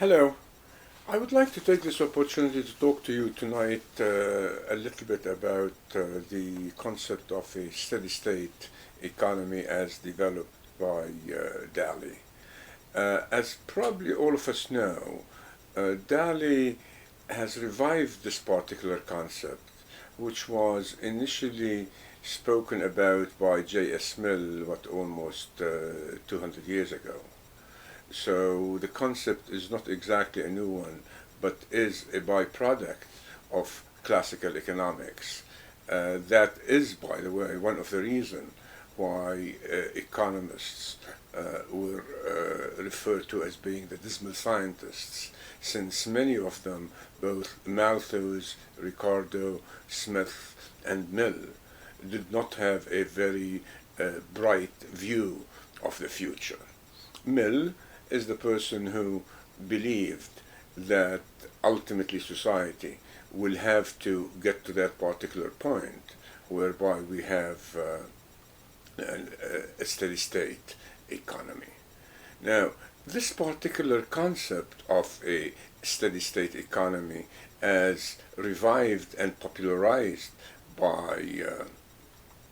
Hello. I would like to take this opportunity to talk to you tonight a little bit about the concept of a steady state economy as developed by Daly. As probably all of us know, Daly has revived this particular concept, which was initially spoken about by J.S. Mill, almost 200 years ago. So the concept is not exactly a new one, but is a byproduct of classical economics. That is, by the way, one of the reasons why economists were referred to as being the dismal scientists, since many of them, both Malthus, Ricardo, Smith, and Mill, did not have a very bright view of the future. Mill is the person who believed that ultimately society will have to get to that particular point whereby we have a steady state economy. Now, this particular concept of a steady state economy as revived and popularized by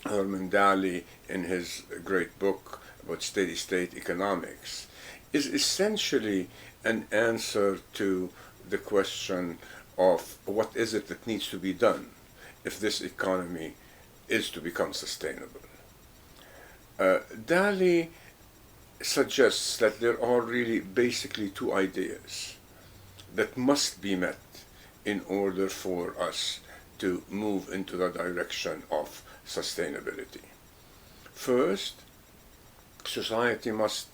Herman Daly in his great book about steady state economics is essentially an answer to the question of what is it that needs to be done if this economy is to become sustainable. Daly suggests that there are really basically two ideas that must be met in order for us to move into the direction of sustainability. First, society must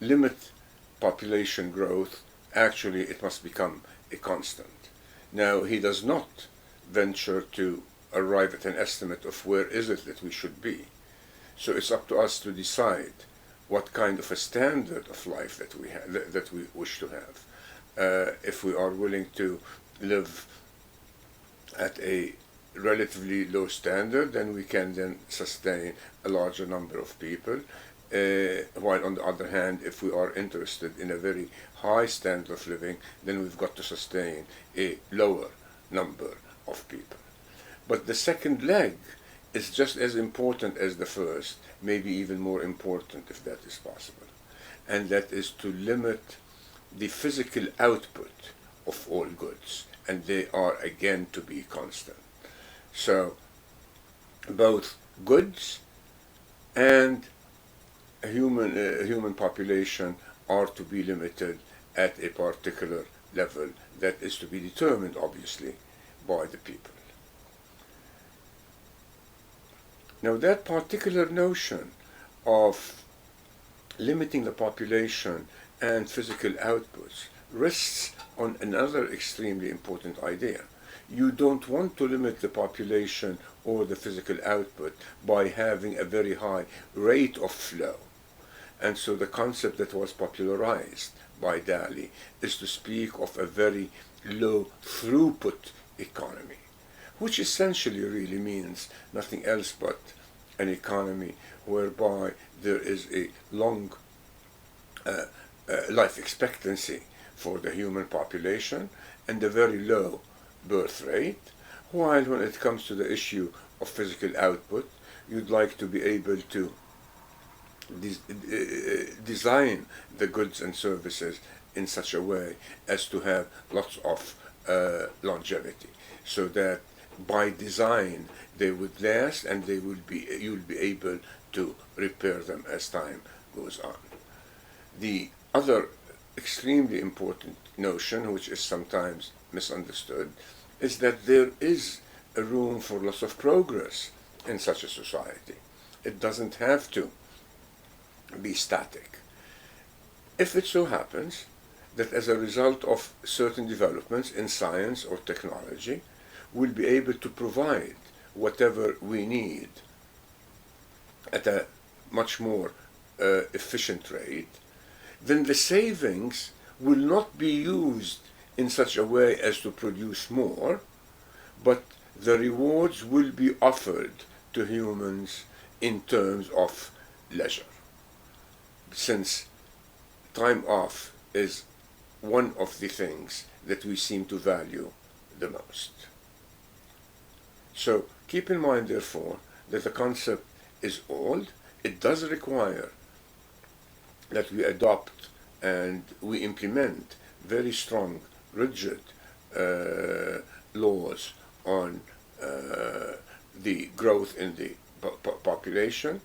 limit population growth. Actually, it must become a constant. Now, he does not venture to arrive at an estimate of where is it that we should be. So it's up to us to decide what kind of a standard of life that we wish to have. If we are willing to live at a relatively low standard, then we can then sustain a larger number of people. While on the other hand, if we are interested in a very high standard of living, then we've got to sustain a lower number of people. But the second leg is just as important as the first, maybe even more important if that is possible. And that is to limit the physical output of all goods, and they are again to be constant. So both goods and human population are to be limited at a particular level that is to be determined, obviously, by the people. Now, that particular notion of limiting the population and physical outputs rests on another extremely important idea. You don't want to limit the population or the physical output by having a very high rate of flow. And so the concept that was popularized by Daly is to speak of a very low throughput economy, which essentially really means nothing else but an economy whereby there is a long life expectancy for the human population and a very low birth rate, while when it comes to the issue of physical output, you'd like to be able to design the goods and services in such a way as to have lots of longevity, so that by design they would last and you'll be able to repair them as time goes on. The other extremely important notion, which is sometimes misunderstood, is that there is a room for lots of progress in such a society. It doesn't have to be static. If it so happens that as a result of certain developments in science or technology, we'll be able to provide whatever we need at a much more efficient rate, then the savings will not be used in such a way as to produce more, but the rewards will be offered to humans in terms of leisure. Since time off is one of the things that we seem to value the most. So keep in mind, therefore, that the concept is old. It does require that we adopt and we implement very strong, rigid laws on the growth in the population,